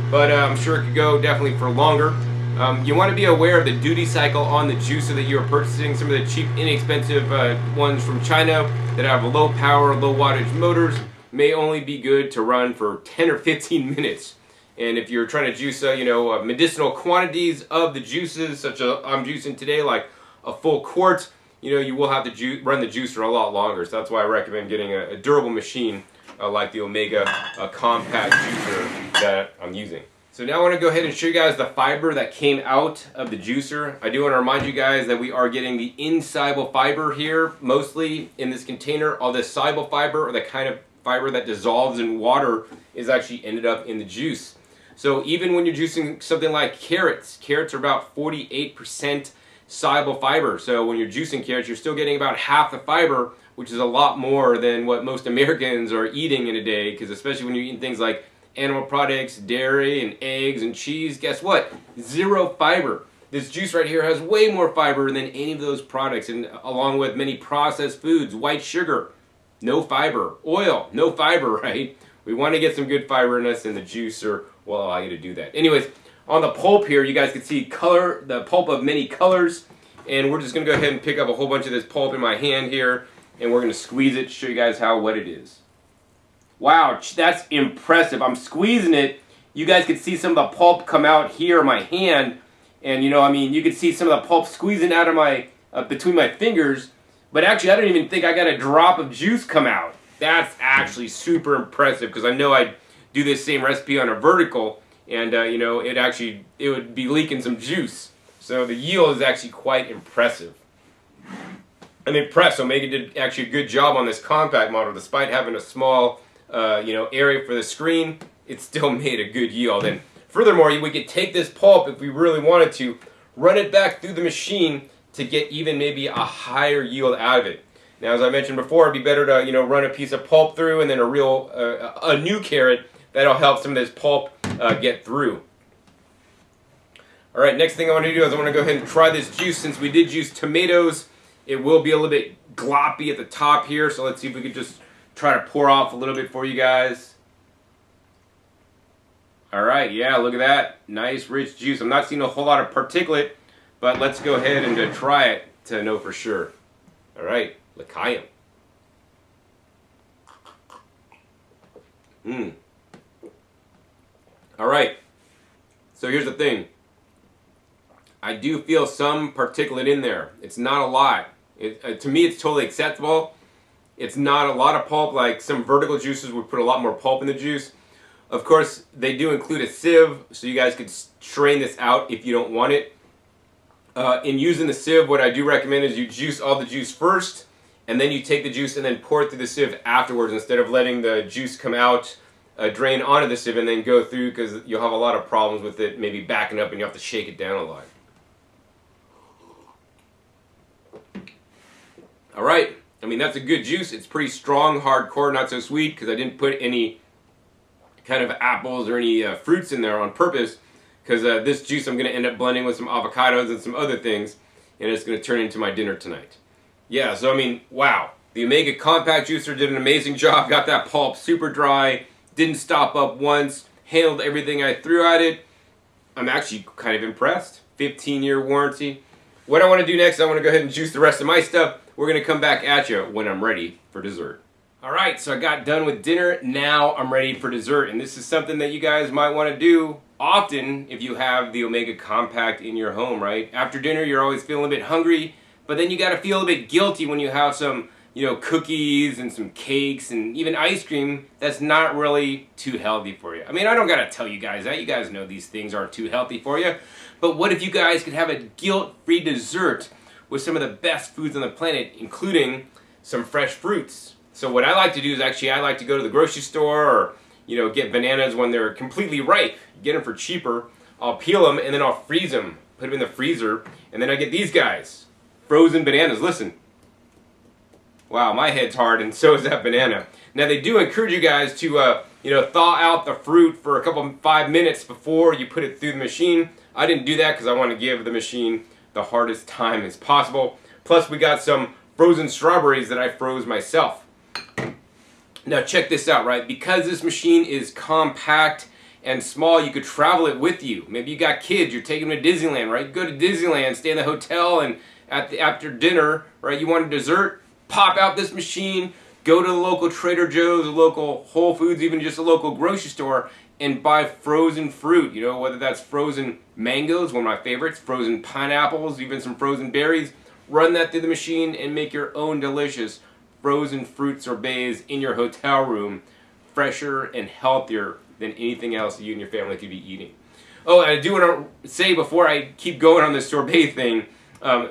but I'm sure it could go definitely for longer. You want to be aware of the duty cycle on the juicer that you're purchasing. Some of the cheap, inexpensive ones from China that have low power, low wattage motors may only be good to run for 10 or 15 minutes. And if you're trying to juice, medicinal quantities of the juices, such as I'm juicing today, like a full quart, you will have to run the juicer a lot longer. So that's why I recommend getting a durable machine like the Omega Compact juicer that I'm using. So now I want to go ahead and show you guys the fiber that came out of the juicer. I do want to remind you guys that we are getting the insoluble fiber here, mostly in this container. All this soluble fiber, or the kind of fiber that dissolves in water, is actually ended up in the juice. So even when you're juicing something like carrots are about 48% soluble fiber. So when you're juicing carrots, you're still getting about half the fiber, which is a lot more than what most Americans are eating in a day, because especially when you're eating things like animal products, dairy, and eggs, and cheese, guess what? Zero fiber. This juice right here has way more fiber than any of those products, and along with many processed foods, white sugar, no fiber, oil, no fiber, right? We want to get some good fiber in us, and the juicer will allow you to do that. Anyways, on the pulp here, you guys can see the pulp of many colors, and we're just going to go ahead and pick up a whole bunch of this pulp in my hand here, and we're going to squeeze it to show you guys how wet it is. Wow, that's impressive. I'm squeezing it. You guys can see some of the pulp come out here in my hand, and you can see some of the pulp squeezing out of my between my fingers, but actually I don't even think I got a drop of juice come out. That's actually super impressive, because I know I do this same recipe on a vertical, and it would be leaking some juice. So the yield is actually quite impressive. I'm impressed. Omega did actually a good job on this compact model. Despite having a small area for the screen, it still made a good yield. And furthermore, we could take this pulp, if we really wanted to, run it back through the machine to get even maybe a higher yield out of it. Now, as I mentioned before, it'd be better to run a piece of pulp through and then a new carrot. That'll help some of this pulp get through. Alright, next thing I want to do is I want to go ahead and try this juice. Since we did use tomatoes, it will be a little bit gloppy at the top here, so let's see if we could just try to pour off a little bit for you guys. Alright, yeah, look at that. Nice, rich juice. I'm not seeing a whole lot of particulate, but let's go ahead and try it to know for sure. Alright, l'chaim. All right. So here's the thing. I do feel some particulate in there. It's not a lot. To me, it's totally acceptable. It's not a lot of pulp. Like some vertical juicers would put a lot more pulp in the juice. Of course, they do include a sieve, so you guys could strain this out if you don't want it. In using the sieve, what I do recommend is you juice all the juice first, and then you take the juice and then pour it through the sieve afterwards, instead of letting the juice come out, drain onto the sieve, and then go through, because you'll have a lot of problems with it maybe backing up and you have to shake it down a lot. All right, I mean, that's a good juice. It's pretty strong, hardcore, not so sweet, because I didn't put any kind of apples or any fruits in there on purpose, because this juice I'm going to end up blending with some avocados and some other things, and it's going to turn into my dinner tonight. Yeah, so I mean, wow. The Omega Compact Juicer did an amazing job, got that pulp super dry, didn't stop up once, handled everything I threw at it. I'm actually kind of impressed. 15-year warranty. What I want to do next, I want to go ahead and juice the rest of my stuff. We're going to come back at you when I'm ready for dessert. Alright, so I got done with dinner, now I'm ready for dessert, and this is something that you guys might want to do often if you have the Omega Compact in your home, right? After dinner, you're always feeling a bit hungry, but then you got to feel a bit guilty when you have some, cookies and some cakes and even ice cream that's not really too healthy for you. I mean, I don't got to tell you guys that. You guys know these things aren't too healthy for you. But what if you guys could have a guilt-free dessert with some of the best foods on the planet, including some fresh fruits? So what I like to do is I like to go to the grocery store or, get bananas when they're completely ripe. Get them for cheaper. I'll peel them and then I'll freeze them. Put them in the freezer. And then I get these guys. Frozen bananas. Listen. Wow, my head's hard and so is that banana. Now they do encourage you guys to, thaw out the fruit for 5 minutes before you put it through the machine. I didn't do that because I want to give the machine the hardest time as possible. Plus we got some frozen strawberries that I froze myself. Now check this out, right? Because this machine is compact and small, you could travel it with you. Maybe you got kids, you're taking them to Disneyland, right? Go to Disneyland, stay in the hotel, and after dinner, right, you want a dessert, pop out this machine, go to the local Trader Joe's, the local Whole Foods, even just a local grocery store, and buy frozen fruit. Whether that's frozen mangoes, one of my favorites, frozen pineapples, even some frozen berries. Run that through the machine and make your own delicious frozen fruit sorbets in your hotel room, fresher and healthier than anything else you and your family could be eating. Oh, and I do want to say before I keep going on this sorbet thing,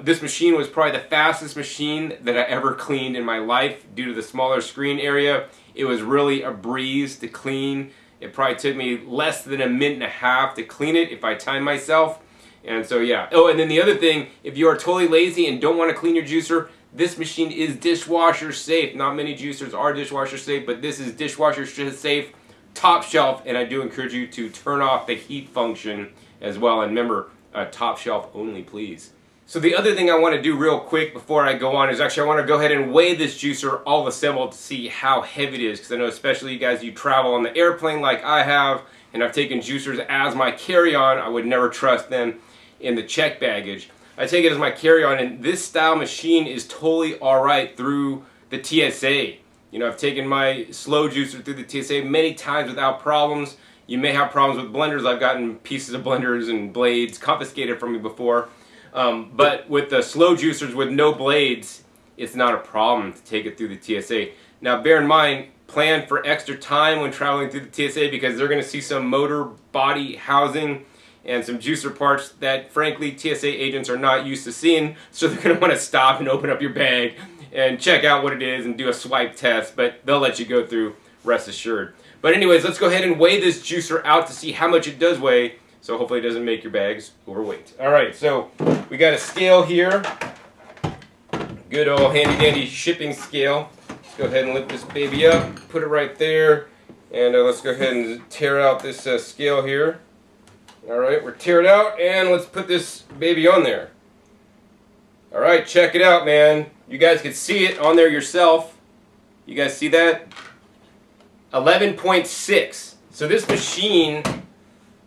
this machine was probably the fastest machine that I ever cleaned in my life due to the smaller screen area. It was really a breeze to clean. It probably took me less than a minute and a half to clean it if I timed myself. And so yeah. Oh, and then the other thing, if you are totally lazy and don't want to clean your juicer, this machine is dishwasher safe. Not many juicers are dishwasher safe, but this is dishwasher safe, top shelf, and I do encourage you to turn off the heat function as well. And remember, top shelf only, please. So the other thing I want to do real quick before I go on is actually I want to go ahead and weigh this juicer all assembled to see how heavy it is, because I know especially you guys, you travel on the airplane like I have, and I've taken juicers as my carry-on. I would never trust them in the check baggage. I take it as my carry-on, and this style machine is totally alright through the TSA. I've taken my slow juicer through the TSA many times without problems. You may have problems with blenders. I've gotten pieces of blenders and blades confiscated from me before. But with the slow juicers with no blades, it's not a problem to take it through the TSA. Now bear in mind, plan for extra time when traveling through the TSA, because they're going to see some motor body housing and some juicer parts that frankly TSA agents are not used to seeing, so they're going to want to stop and open up your bag and check out what it is and do a swipe test, but they'll let you go through, rest assured. But anyways, let's go ahead and weigh this juicer out to see how much it does weigh, so hopefully it doesn't make your bags overweight. Alright, so we got a scale here, good old handy dandy shipping scale. Let's go ahead and lift this baby up, put it right there, and let's go ahead and tear out this scale here. Alright, we're teared out, and let's put this baby on there. Alright, check it out, man. You guys can see it on there yourself. You guys see that? 11.6. So this machine,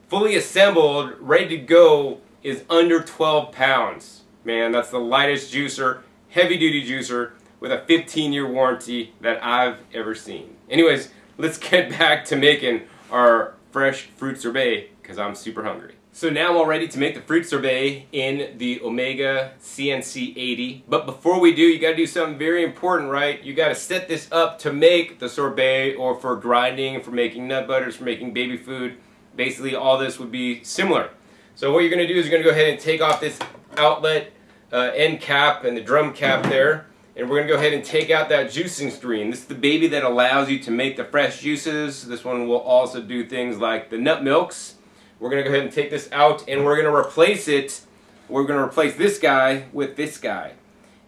fully assembled, ready to go, is under 12 pounds. Man, that's the lightest juicer, heavy duty juicer, with a 15-year warranty that I've ever seen. Anyways, let's get back to making our fresh fruit sorbet because I'm super hungry. So now I'm all ready to make the fruit sorbet in the Omega CNC80. But before we do, you gotta do something very important, right? You gotta set this up to make the sorbet, or for grinding, for making nut butters, for making baby food. Basically all this would be similar. So what you're gonna do is you're gonna go ahead and take off this outlet end cap and the drum cap there. And we're gonna go ahead and take out that juicing screen. This is the baby that allows you to make the fresh juices. This one will also do things like the nut milks. We're going to go ahead and take this out, and we're going to replace it. We're going to replace this guy with this guy.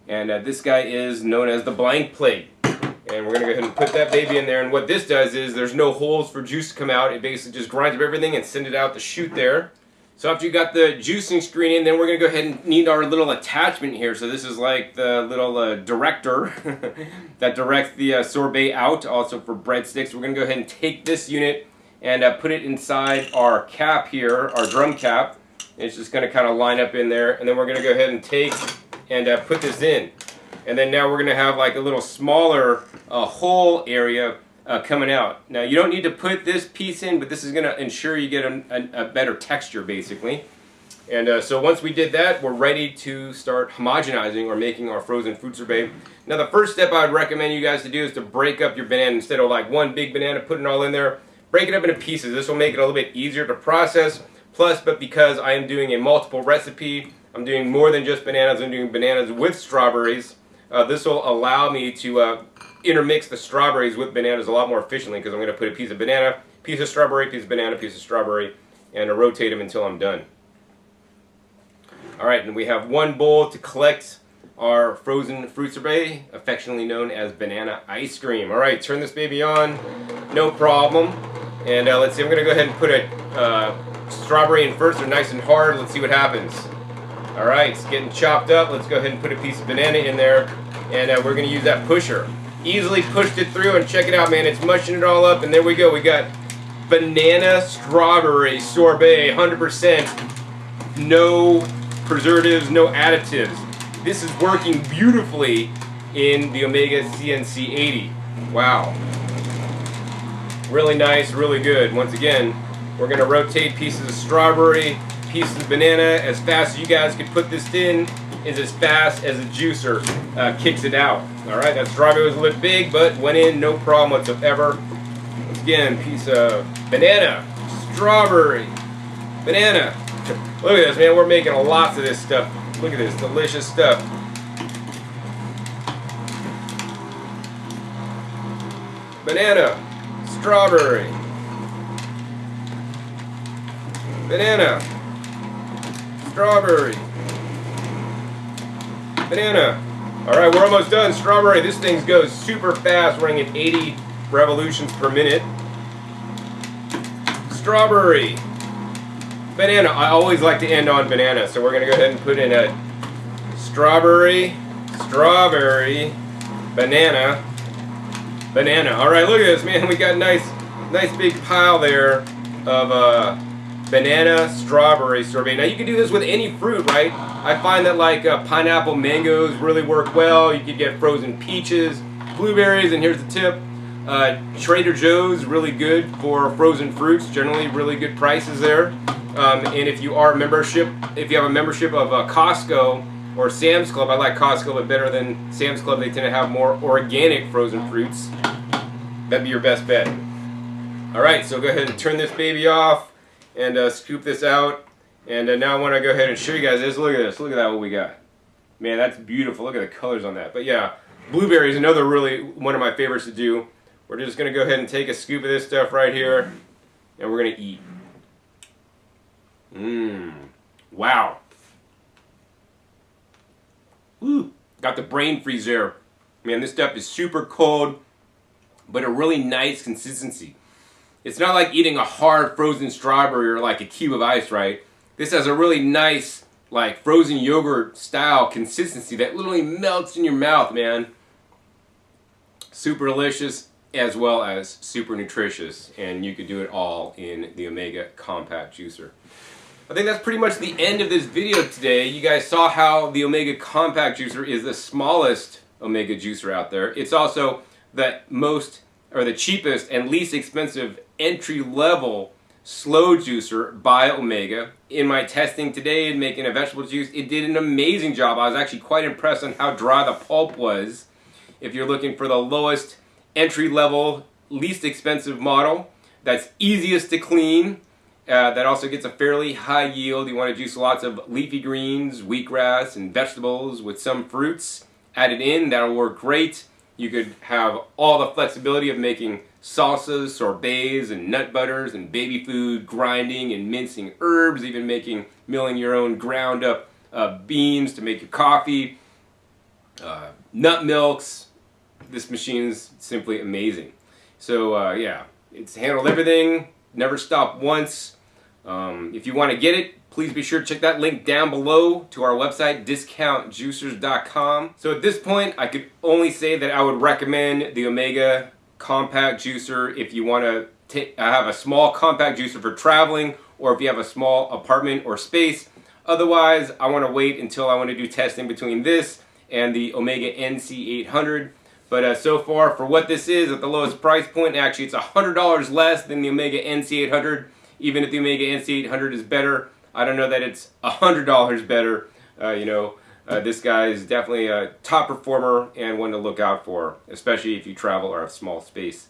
And this guy is known as the blank plate. And we're going to go ahead and put that baby in there. And what this does is there's no holes for juice to come out. It basically just grinds up everything and sends it out the chute there. So after you got the juicing screen in, then we're going to go ahead and need our little attachment here. So this is like the little director that directs the sorbet out, also for breadsticks. We're going to go ahead and take this unit and put it inside our cap here, our drum cap. It's just going to kind of line up in there, and then we're going to go ahead and take and put this in. And then now we're going to have like a little smaller hole area coming out. Now you don't need to put this piece in, but this is going to ensure you get a better texture basically. And so once we did that, we're ready to start homogenizing or making our frozen fruit sorbet. Now the first step I would recommend you guys to do is to break up your banana. Instead of like one big banana, putting it all in there. Break it up into pieces. This will make it a little bit easier to process. Plus, but because I am doing a multiple recipe, I'm doing more than just bananas. I'm doing bananas with strawberries. This will allow me to intermix the strawberries with bananas a lot more efficiently, because I'm going to put a piece of banana, piece of strawberry, piece of banana, piece of strawberry, and rotate them until I'm done. Alright, and we have one bowl to collect our frozen fruit sorbet, affectionately known as banana ice cream. Alright, turn this baby on, no problem. And let's see, I'm going to go ahead and put a strawberry in first. They're nice and hard. Let's see what happens. Alright, it's getting chopped up. Let's go ahead and put a piece of banana in there. And we're going to use that pusher. Easily pushed it through, and check it out, man. It's mushing it all up, and there we go. We got banana strawberry sorbet, 100%. No preservatives, no additives. This is working beautifully in the Omega CNC80. Wow. Really nice, really good. Once again, we're going to rotate pieces of strawberry, pieces of banana. As fast as you guys can put this in is as fast as a juicer kicks it out. Alright, that strawberry was a little big, but went in no problem whatsoever. Once again, piece of banana, strawberry, banana. Look at this, man. We're making lots of this stuff. Look at this delicious stuff. Banana, strawberry, banana, strawberry, banana. Alright, we're almost done. Strawberry, this thing goes super fast, running at 80 revolutions per minute. Strawberry, banana. I always like to end on banana, so we're going to go ahead and put in a strawberry, strawberry, banana, banana. Alright, look at this, man. We got a nice big pile there of banana strawberry sorbet. Now you can do this with any fruit, right? I find that like pineapple, mangoes really work well. You could get frozen peaches, blueberries, and here's the tip. Trader Joe's really good for frozen fruits. Generally really good prices there. And if you have a membership of Costco or Sam's Club, I like Costco but better than Sam's Club. They tend to have more organic frozen fruits. That'd be your best bet. Alright, so go ahead and turn this baby off and scoop this out. And now I want to go ahead and show you guys this. Look at this. Look at that, what we got. Man, that's beautiful. Look at the colors on that. But yeah, blueberries, another really one of my favorites to do. We're just going to go ahead and take a scoop of this stuff right here, and we're going to eat. Wow. Woo. Got the brain freeze there. Man, this stuff is super cold, but a really nice consistency. It's not like eating a hard frozen strawberry or like a cube of ice, right? This has a really nice, like frozen yogurt style consistency that literally melts in your mouth, man. Super delicious as well as super nutritious, and you could do it all in the Omega Compact Juicer. I think that's pretty much the end of this video today. You guys saw how the Omega Compact Juicer is the smallest Omega juicer out there. It's also the most or the cheapest and least expensive entry-level slow juicer by Omega. In my testing today and making a vegetable juice, it did an amazing job. I was actually quite impressed on how dry the pulp was. If you're looking for the lowest entry-level, least expensive model, that's easiest to clean, that also gets a fairly high yield. You want to juice lots of leafy greens, wheatgrass, and vegetables with some fruits added in. That'll work great. You could have all the flexibility of making salsas, sorbets, and nut butters, and baby food, grinding and mincing herbs, even milling your own ground up beans to make your coffee, nut milks. This machine's simply amazing. So yeah, it's handled everything, never stopped once. If you want to get it, please be sure to check that link down below to our website, discountjuicers.com. So at this point, I could only say that I would recommend the Omega compact juicer if you want to have a small compact juicer for traveling, or if you have a small apartment or space. Otherwise, I want to wait until I want to do testing between this and the Omega NC80. But so far, for what this is at the lowest price point, actually it's $100 less than the Omega NC80. Even if the Omega NC80 is better, I don't know that it's $100 better. This guy is definitely a top performer and one to look out for, especially if you travel or have small space.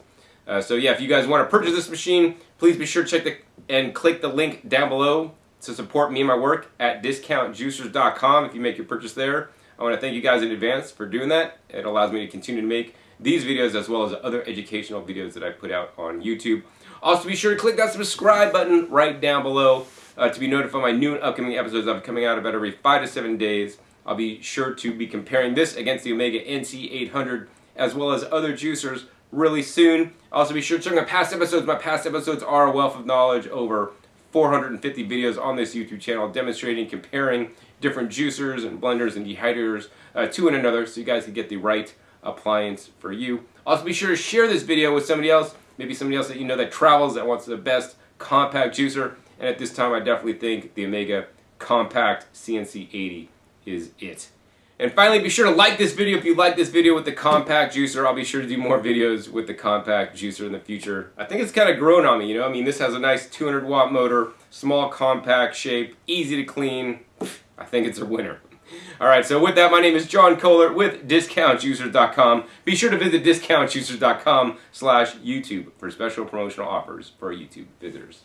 So yeah, if you guys want to purchase this machine, please be sure to check and click the link down below to support me and my work at discountjuicers.com if you make your purchase there. I want to thank you guys in advance for doing that. It allows me to continue to make these videos as well as other educational videos that I put out on YouTube. Also, be sure to click that subscribe button right down below to be notified of my new and upcoming episodes. I'll be coming out about every 5 to 7 days. I'll be sure to be comparing this against the Omega NC80 as well as other juicers really soon. Also, be sure to check my past episodes. My past episodes are a wealth of knowledge, over 450 videos on this YouTube channel demonstrating, comparing different juicers and blenders and dehydrators to one another so you guys can get the right appliance for you. Also, be sure to share this video with somebody else, maybe somebody else that you know that travels, that wants the best compact juicer. And at this time, I definitely think the Omega Compact CNC80 is it. And finally, be sure to like this video if you like this video with the compact juicer. I'll be sure to do more videos with the compact juicer in the future. I think it's kind of grown on me, I mean, this has a nice 200-watt motor, small compact shape, easy to clean. I think it's a winner. Alright, so with that, my name is John Kohler with discountjuicers.com. Be sure to visit discountjuicers.com/YouTube for special promotional offers for our YouTube visitors.